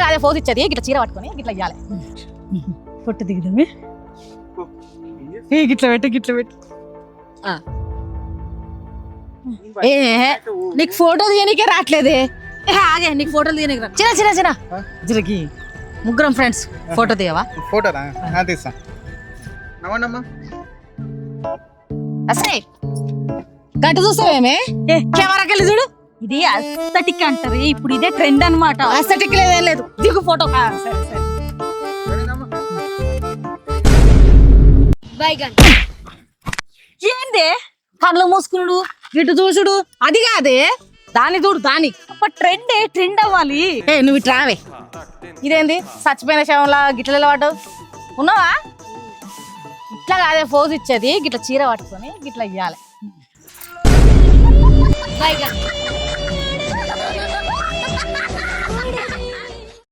ఇట్లా అదే ఫోజ్ ఇచ్చేది ఇట్లా చీర పట్టుకొని ఇట్లా ఇవ్వాలి ఫోటో దిగుదామే గిట్ల పెట్టు ఏ నీకు ఫోటో తీయనికే రావట్లేదే ఆగే నీకు ఫోటోలు తీయనికి రా చిన్న జిరకి ముగ్గురం ఫ్రెండ్స్ ఫోటో తీయవా ఫోటోనా తీస్తా నవ్వండమ్మా అసే గంట చూస్తావేమే కెమెరాకి వెళ్ళి చూడు ఇది అస్థెటిక్ అంటారు ఇప్పుడు ఇదే ట్రెండ్ అన్నమాట అస్థెటిక్ లేదేం లేదు దిగు ఫోటో సరే ఏందే కళ్ళు మూసుకున్నాడు ఇటు చూసుడు అది కాదే దాని చూడు దాని ట్రెండ్ అవ్వాలి నువ్వు ఇటు రావే ఇదేంది చచ్చిపోయిన శవంలా గిట్ల పడ్డావు ఉన్నావా ఇట్లా కాదే ఫోజ్ ఇచ్చేది గిట్ల చీర పట్టుకొని గిట్ల ఇవ్వాలి